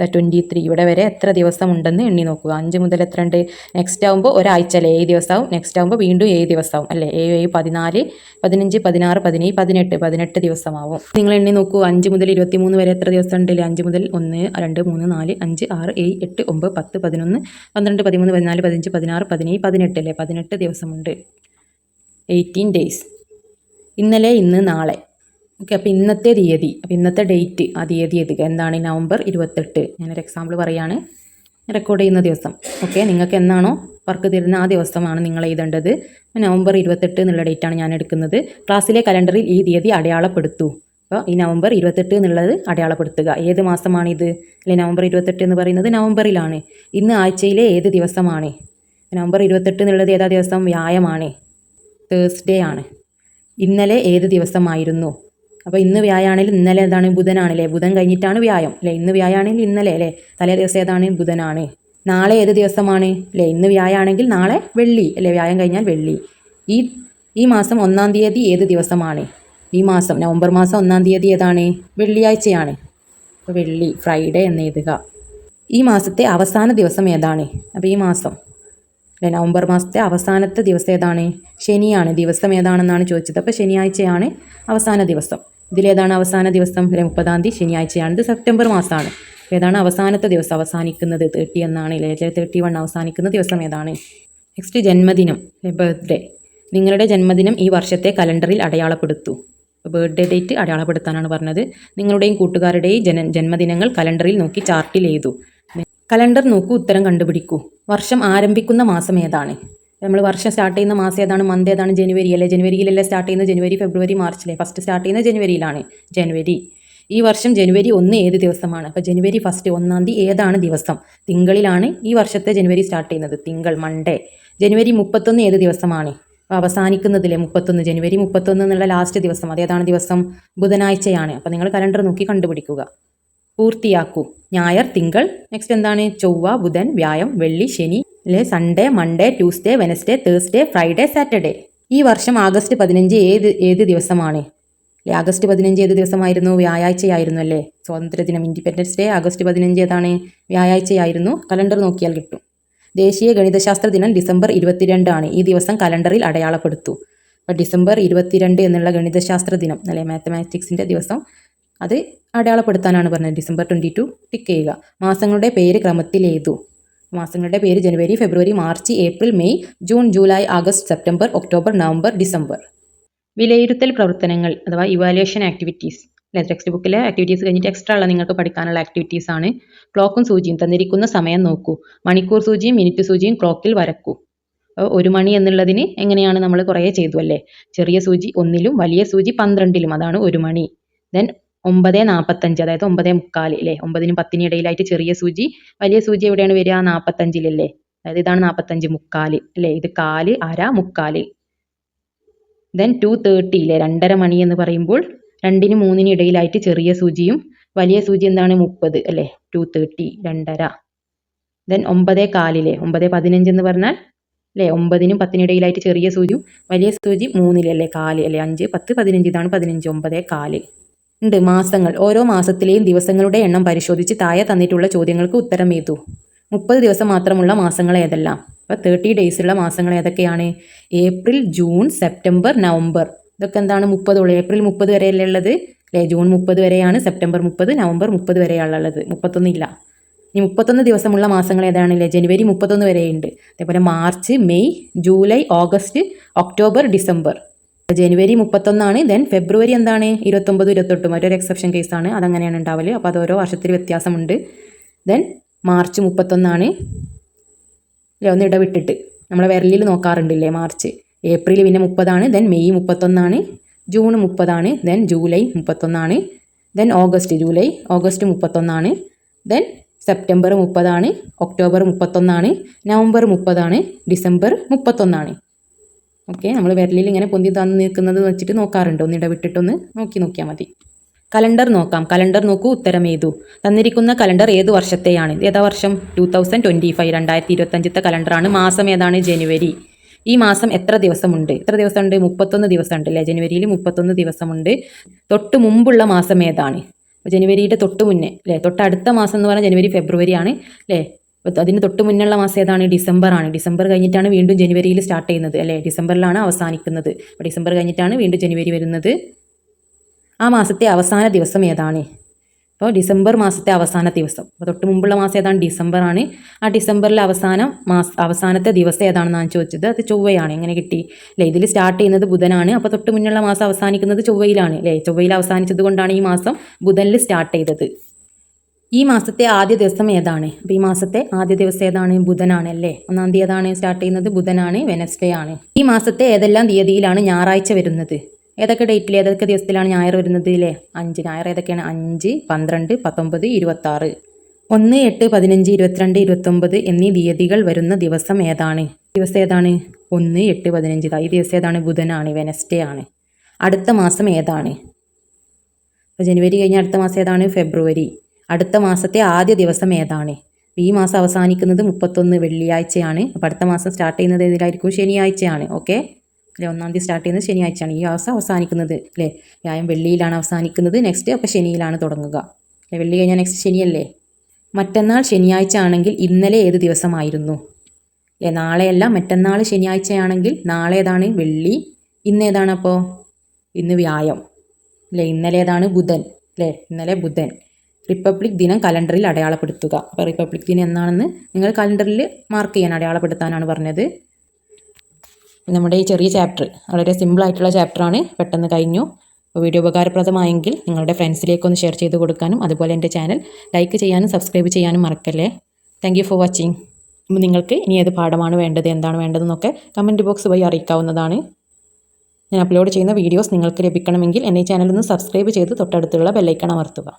23 ഇവിടെ വരെ എത്ര ദിവസം ഉണ്ടെന്ന് എണ്ണി നോക്കുക. 5 മുതൽ എത്ര ഉണ്ട്, നെക്സ്റ്റ് ആകുമ്പോൾ ഒരാഴ്ച അല്ലേ, 7 ദിവസമാവും. നെക്സ്റ്റ് ആകുമ്പോൾ വീണ്ടും 7 ദിവസമാവും അല്ലേ, 7, 14, 15, 16, 17, 18 ദിവസമാവും. നിങ്ങൾ എണ്ണി നോക്കൂ. 5 മുതൽ 23 വരെ എത്ര ദിവസം ഉണ്ടല്ലേ, 5 മുതൽ 1, 2, 3, 4, 5, 6, 7, 8, 9, 10, 11, 12, 13, 14, 15, 16, 17, 18 അല്ലേ, 18 ദിവസമുണ്ട്. 18 days. ഇന്നലെ, ഇന്ന്, നാളെ. ഓക്കെ, അപ്പോൾ ഇന്നത്തെ തീയതി, അപ്പോൾ ഇന്നത്തെ ഡേറ്റ്, ആ തീയതി എഴുതുക. എന്താണ്? നവംബർ 28. ഞാനൊരു എക്സാമ്പിൾ പറയുകയാണ്. റെക്കോർഡ് ചെയ്യുന്ന ദിവസം. ഓക്കെ, നിങ്ങൾക്ക് എന്നാണോ വർക്ക് തരുന്ന ആ ദിവസമാണ് നിങ്ങൾ എഴുതേണ്ടത്. നവംബർ 28 എന്നുള്ള ഡേറ്റാണ് ഞാൻ എടുക്കുന്നത്. ക്ലാസ്സിലെ കലണ്ടറിൽ ഈ തീയതി അടയാളപ്പെടുത്തൂ. അപ്പോൾ ഈ നവംബർ 28 എന്നുള്ളത് അടയാളപ്പെടുത്തുക. ഏത് മാസമാണിത്? അല്ലെ, നവംബർ 28 എന്ന് പറയുന്നത് നവംബറിലാണ്. ഇന്ന് ആഴ്ചയിലെ ഏത് ദിവസമാണ്? നവംബർ 28 എന്നുള്ളത് ഏതാ ദിവസം? വ്യാഴമാണ്, തേഴ്സ്ഡേ ആണ്. ഇന്നലെ ഏത് ദിവസമായിരുന്നു? അപ്പോൾ ഇന്ന് വ്യാഴാണെങ്കിൽ ഇന്നലെ ഏതാണ്? ബുധനാണല്ലേ. ബുധൻ കഴിഞ്ഞിട്ടാണ് വ്യാഴം അല്ലേ. ഇന്ന് വ്യാഴാണെങ്കിൽ ഇന്നലെ അല്ലേ. തലേ ദിവസം ഏതാണ്? ബുധനാണ്. നാളെ ഏത് ദിവസമാണ്? അല്ലേ, ഇന്ന് വ്യാഴാണെങ്കിൽ നാളെ വെള്ളി അല്ലേ. വ്യാഴം കഴിഞ്ഞാൽ വെള്ളി. ഈ മാസം 1-ാം തീയതി ഏത് ദിവസമാണ്? ഈ മാസം നവംബർ മാസം 1-ാം തീയതി ഏതാണ്? വെള്ളിയാഴ്ചയാണ്. അപ്പോൾ വെള്ളി, ഫ്രൈഡേ എന്ന് എഴുതുക. ഈ മാസത്തെ അവസാന ദിവസം ഏതാണ്? അപ്പോൾ ഈ മാസം അല്ലെ, നവംബർ മാസത്തെ അവസാനത്തെ ദിവസം ഏതാണ്? ശനിയാണ്. ദിവസം ഏതാണെന്നാണ് ചോദിച്ചത്. അപ്പോൾ ശനിയാഴ്ചയാണ് അവസാന ദിവസം. ഇതിലേതാണ് അവസാന ദിവസം? 30-ാം തീയതി ശനിയാഴ്ചയാണ്. ഇത് സെപ്റ്റംബർ മാസമാണ്. ഏതാണ് അവസാനത്തെ ദിവസം? അവസാനിക്കുന്നത് 30 എന്നാണ് അല്ലേ. 31 അവസാനിക്കുന്ന ദിവസം ഏതാണ്? നെക്സ്റ്റ് ജന്മദിനം, ബർത്ത്ഡേ. നിങ്ങളുടെ ജന്മദിനം ഈ വർഷത്തെ കലണ്ടറിൽ അടയാളപ്പെടുത്തൂ. ബർത്ത്ഡേ ഡേറ്റ് അടയാളപ്പെടുത്താനാണ് പറഞ്ഞത്. നിങ്ങളുടെയും കൂട്ടുകാരുടെയും ജന്മദിനങ്ങൾ കലണ്ടറിൽ നോക്കി ചാർട്ടിൽ എഴുതൂ. കലണ്ടർ നോക്കൂ, ഉത്തരം കണ്ടുപിടിക്കൂ. വർഷം ആരംഭിക്കുന്ന മാസം ഏതാണ്? നമ്മൾ വർഷം സ്റ്റാർട്ട് ചെയ്യുന്ന മാസം ഏതാണ്? മന്ത് ഏതാണ്? ജനുവരി അല്ലേ. ജനുവരിയിലല്ലേ സ്റ്റാർട്ട് ചെയ്യുന്നത്? ജനുവരി, ഫെബ്രുവരി, മാർച്ചിലെ ഫസ്റ്റ് സ്റ്റാർട്ട് ചെയ്യുന്നത് ജനുവരിയിലാണ്. ജനുവരി. ഈ വർഷം ജനുവരി 1 ഏത് ദിവസമാണ്? അപ്പോൾ ജനുവരി 1 1-ാം തീയതി ഏതാണ് ദിവസം? തിങ്കളിലാണ് ഈ വർഷത്തെ ജനുവരി സ്റ്റാർട്ട് ചെയ്യുന്നത്. തിങ്കൾ, മൺഡേ. ജനുവരി 31 ഏത് ദിവസമാണ്? അപ്പോൾ അവസാനിക്കുന്നതിലെ 31, ജനുവരി 31 എന്നുള്ള ലാസ്റ്റ് ദിവസം അതേതാണ് ദിവസം? ബുധനാഴ്ചയാണ്. അപ്പോൾ നിങ്ങൾ കലണ്ടർ നോക്കി കണ്ടുപിടിക്കുക. പൂർത്തിയാക്കൂ. ഞായർ, തിങ്കൾ. നെക്സ്റ്റ് എന്താണ്? ചൊവ്വ, ബുധൻ, വ്യാഴം, വെള്ളി, ശനി അല്ലെ. Sunday, Monday, Tuesday, Wednesday, Thursday, Friday, Saturday. ഈ വർഷം ആഗസ്റ്റ് 15 ഏത് ദിവസമാണ്? അല്ലെ, ആഗസ്റ്റ് 15 ഏത് ദിവസമായിരുന്നു? വ്യാഴാഴ്ചയായിരുന്നു അല്ലേ. സ്വാതന്ത്ര്യദിനം, ഇൻഡിപെൻഡൻസ് ഡേ ആഗസ്റ്റ് 15 ഏതാണ്? വ്യാഴാഴ്ചയായിരുന്നു. കലണ്ടർ നോക്കിയാൽ കിട്ടും. ദേശീയ ഗണിതശാസ്ത്ര ദിനം ഡിസംബർ 22 ആണ്. ഈ ദിവസം കലണ്ടറിൽ അടയാളപ്പെടുത്തൂ. അപ്പോൾ ഡിസംബർ 22 എന്നുള്ള ഗണിതശാസ്ത്ര ദിനം അല്ലെ, മാത്തമാറ്റിക്സിൻ്റെ ദിവസം, അത് അടയാളപ്പെടുത്താനാണ് പറഞ്ഞത്. ഡിസംബർ 22 ടിക്ക് ചെയ്യുക. മാസങ്ങളുടെ പേര് ക്രമത്തിൽ എഴുതൂ. മാസങ്ങളുടെ പേര് ജനുവരി, ഫെബ്രുവരി, March, April, May, June, July, August, September, October, November, December. വിലയിരുത്തൽ പ്രവർത്തനങ്ങൾ അഥവാ ഇവാലുവേഷൻ ആക്ടിവിറ്റീസ് അല്ലെ. ടെക്സ്റ്റ് ബുക്കിലെ ആക്ടിവിറ്റീസ് കഴിഞ്ഞിട്ട് എക്സ്ട്രാ ഉള്ള നിങ്ങൾക്ക് പഠിക്കാനുള്ള ആക്ടിവിറ്റീസ് ആണ്. ക്ലോക്കും സൂചിയും. തന്നിരിക്കുന്ന സമയം നോക്കൂ. മണിക്കൂർ സൂചിയും മിനിറ്റ് സൂചിയും ക്ലോക്കിൽ വരക്കൂ. 1 മണി എന്നുള്ളതിന് എങ്ങനെയാണ് നമ്മൾ കുറേ ചെയ്തു അല്ലേ. ചെറിയ സൂചി 1-ലും വലിയ സൂചി 12-ലും, അതാണ് 1 മണി. ദെൻ 9:45, അതായത് 9:45 അല്ലേ. 9-നും 10-നും ഇടയിലായിട്ട് ചെറിയ സൂചി, വലിയ സൂചി എവിടെയാണ് വരിക? 45-ലല്ലേ. അതായത് ഇതാണ് 45, മുക്കാല് അല്ലേ. ഇത് കാല്, അര, മുക്കാല്. ദെൻ 2:30 അല്ലേ. 2:30 മണി എന്ന് പറയുമ്പോൾ 2-നും 3-നും ഇടയിലായിട്ട് ചെറിയ സൂചിയും വലിയ സൂചി എന്താണ്? 30 അല്ലേ. 2:30, 2:30. ദെൻ 9:15 അല്ലേ. 9:15 എന്ന് പറഞ്ഞാൽ അല്ലേ 9-നും 10-നും ഇടയിലായിട്ട് ചെറിയ സൂചിയും വലിയ സൂചി 3-ലല്ലേ, കാല് അല്ലേ. 5, 10, 15, ഇതാണ് 15. 9:15 ഉണ്ട്. മാസങ്ങൾ. ഓരോ മാസത്തിലെയും ദിവസങ്ങളുടെ എണ്ണം പരിശോധിച്ച് താഴെ തന്നിട്ടുള്ള ചോദ്യങ്ങൾക്ക് ഉത്തരം എഴുതൂ. 30 ദിവസം മാത്രമുള്ള മാസങ്ങൾ ഏതെല്ലാം? അപ്പോൾ 30 ഡേയ്സ് ഉള്ള മാസങ്ങൾ ഏതൊക്കെയാണ്? April, June, September, November. ഇതൊക്കെ എന്താണ്? 30 ഉള്ളൂ. ഏപ്രിൽ 30 വരെയല്ലേ ഉള്ളത് അല്ലേ. ജൂൺ 30 വരെയാണ്. സെപ്റ്റംബർ 30, നവംബർ 30 വരെയാണ് ഉള്ളത്. 31 ഇല്ല. ഇനി 31 ദിവസമുള്ള മാസങ്ങൾ ഏതാണല്ലേ? ജനുവരി 31 വരെയുണ്ട്. അതേപോലെ March, May, July, August, October, December. ജനുവരി 31 ദെൻ ഫെബ്രുവരി എന്താണ്? 29, 28. മറ്റൊരു എക്സെപ്ഷൻ കേസാണ്, അതങ്ങനെയാണ് ഉണ്ടാവല്. അപ്പോൾ അത് ഓരോ വർഷത്തിൽ വ്യത്യാസമുണ്ട്. ദെൻ മാർച്ച് 31 അല്ലേ. ഒന്ന് ഇടവിട്ടിട്ട് നമ്മളെ വിരലിൽ നോക്കാറുണ്ടല്ലേ മാർച്ച്. ഏപ്രിൽ പിന്നെ 30, then May 31, June 30, then July 31, then July, August 31, then September 30, October 31, November 30, December 31. Okay, നമ്മൾ വിരലിൽ ഇങ്ങനെ പൊന്തി തന്നു നിൽക്കുന്നത് വെച്ചിട്ട് നോക്കാറുണ്ട്. ഒന്ന് ഇടവിട്ടിട്ടൊന്ന് നോക്കിയാൽ മതി. കലണ്ടർ നോക്കാം. കലണ്ടർ നോക്കൂ, ഉത്തരം എഴുതൂ. തന്നിരിക്കുന്ന കലണ്ടർ ഏത് വർഷത്തെയാണ്? ഏതാ വർഷം? 2025, 2025 കലണ്ടറാണ്. മാസം ഏതാണ്? ജനുവരി. ഈ മാസം എത്ര ദിവസമുണ്ട്? എത്ര ദിവസമുണ്ട്? 31 ദിവസമുണ്ട് അല്ലേ. ജനുവരിയിൽ 31 ദിവസമുണ്ട്. തൊട്ട് മുമ്പുള്ള മാസം ഏതാണ്? ജനുവരിയുടെ തൊട്ട് മുന്നേ അല്ലേ. തൊട്ടടുത്ത മാസം എന്ന് പറഞ്ഞാൽ ജനുവരി, ഫെബ്രുവരി ആണ് അല്ലേ. അതിന് തൊട്ട് മുന്നുള്ള മാസം ഏതാണ്? ഡിസംബർ ആണ്. ഡിസംബർ കഴിഞ്ഞിട്ടാണ് വീണ്ടും ജനുവരിയിൽ സ്റ്റാർട്ട് ചെയ്യുന്നത് അല്ലേ. ഡിസംബറിലാണ് അവസാനിക്കുന്നത്. അപ്പോൾ ഡിസംബർ കഴിഞ്ഞിട്ടാണ് വീണ്ടും ജനുവരി വരുന്നത്. ആ മാസത്തെ അവസാന ദിവസം ഏതാണ്? അപ്പോൾ ഡിസംബർ മാസത്തെ അവസാന ദിവസം. അപ്പോൾ തൊട്ട് മുമ്പുള്ള മാസം ഏതാണ്? ഡിസംബർ ആണ്. ആ ഡിസംബറിലെ അവസാനത്തെ ദിവസം ഏതാണെന്നാണ് ചോദിച്ചത്. അത് ചൊവ്വയാണ്. എങ്ങനെ കിട്ടി അല്ലേ? ഇതിൽ സ്റ്റാർട്ട് ചെയ്യുന്നത് ബുധനാണ്. അപ്പോൾ തൊട്ട് മുന്നുള്ള മാസം അവസാനിക്കുന്നത് ചൊവ്വയിലാണ് അല്ലേ? ചൊവ്വയിൽ അവസാനിച്ചത് കൊണ്ടാണ് ഈ മാസം ബുധനിൽ സ്റ്റാർട്ട് ചെയ്തത്. ഈ മാസത്തെ ആദ്യ ദിവസം ഏതാണ്? അപ്പോൾ ഈ മാസത്തെ ആദ്യ ദിവസം ഏതാണ്? ബുധനാണ് അല്ലേ? 1-ാം തീയതി ഏതാണ് സ്റ്റാർട്ട് ചെയ്യുന്നത്? ബുധനാണ്, വെനസ്ഡേ ആണ്. ഈ മാസത്തെ ഏതെല്ലാം തീയതിയിലാണ് ഞായറാഴ്ച വരുന്നത്? ഏതൊക്കെ ഡേറ്റിൽ ഏതൊക്കെ ദിവസത്തിലാണ് ഞായർ വരുന്നത് അല്ലേ? 5 ഞായർ ഏതൊക്കെയാണ്? 5, 12, 19, 26. 1, 8, 15, 22, 29 എന്നീ തീയതികൾ വരുന്ന ദിവസം ഏതാണ്? ദിവസം ഏതാണ്? 1, 8, 15. ഈ ദിവസം ഏതാണ്? ബുധനാണ്, വെനസ്ഡേ ആണ്. അടുത്ത മാസം ഏതാണ്? അപ്പോൾ ജനുവരി കഴിഞ്ഞ അടുത്ത മാസം ഏതാണ്? ഫെബ്രുവരി. അടുത്ത മാസത്തെ ആദ്യ ദിവസം ഏതാണ്? ഈ മാസം അവസാനിക്കുന്നത് 31 വെള്ളിയാഴ്ചയാണ്. അപ്പോൾ അടുത്ത മാസം സ്റ്റാർട്ട് ചെയ്യുന്നത് ഏതിലായിരിക്കും? ശനിയാഴ്ചയാണ്. ഓക്കെ അല്ലേ? 1-ാം തീയതി സ്റ്റാർട്ട് ചെയ്യുന്നത് ശനിയാഴ്ചയാണ്. ഈ മാസം അവസാനിക്കുന്നത് അല്ലേ? വ്യാഴം വെള്ളിയിലാണ് അവസാനിക്കുന്നത്. നെക്സ്റ്റ് അപ്പോൾ ശനിയിലാണ് തുടങ്ങുക അല്ലേ? വെള്ളി കഴിഞ്ഞാൽ നെക്സ്റ്റ് ശനിയല്ലേ? മറ്റന്നാൾ ശനിയാഴ്ച ആണെങ്കിൽ ഇന്നലെ ഏത് ദിവസമായിരുന്നു അല്ലേ? നാളെയല്ല, മറ്റന്നാൾ ശനിയാഴ്ചയാണെങ്കിൽ നാളെ ഏതാണ്? വെള്ളി. ഇന്ന് ഏതാണ് അപ്പോൾ? ഇന്ന് വ്യാഴം അല്ലേ? ഇന്നലെ ഏതാണ്? ബുധൻ അല്ലേ? ഇന്നലെ ബുധൻ. റിപ്പബ്ലിക് ദിനം കലണ്ടറിൽ അടയാളപ്പെടുത്തുക. അപ്പോൾ റിപ്പബ്ലിക് ദിനം എന്നാണെന്ന് നിങ്ങൾ കലണ്ടറിൽ മാർക്ക് ചെയ്യാൻ, അടയാളപ്പെടുത്താനാണ് പറഞ്ഞത്. നമ്മുടെ ഈ ചെറിയ ചാപ്റ്റർ വളരെ സിമ്പിളായിട്ടുള്ള ചാപ്റ്ററാണ്, പെട്ടെന്ന് കഴിഞ്ഞു. വീഡിയോ ഉപകാരപ്രദമായെങ്കിൽ നിങ്ങളുടെ ഫ്രണ്ട്സിലേക്കൊന്ന് ഷെയർ ചെയ്ത് കൊടുക്കാനും അതുപോലെ എൻ്റെ ചാനൽ ലൈക്ക് ചെയ്യാനും സബ്സ്ക്രൈബ് ചെയ്യാനും മറക്കല്ലേ. Thank you for watching. നിങ്ങൾക്ക് ഇനി ഏത് പാഠമാണ് വേണ്ടത്, എന്താണ് വേണ്ടതെന്നൊക്കെ കമൻറ്റ് ബോക്സ് വഴി അറിയിക്കാവുന്നതാണ്. ഞാൻ അപ്ലോഡ് ചെയ്യുന്ന വീഡിയോസ് നിങ്ങൾക്ക് ലഭിക്കണമെങ്കിൽ എൻ്റെ ചാനൽ ഒന്ന് സബ്സ്ക്രൈബ് ചെയ്ത് തൊട്ടടുത്തുള്ള ബെല്ലൈക്കൺ അമർത്തുക.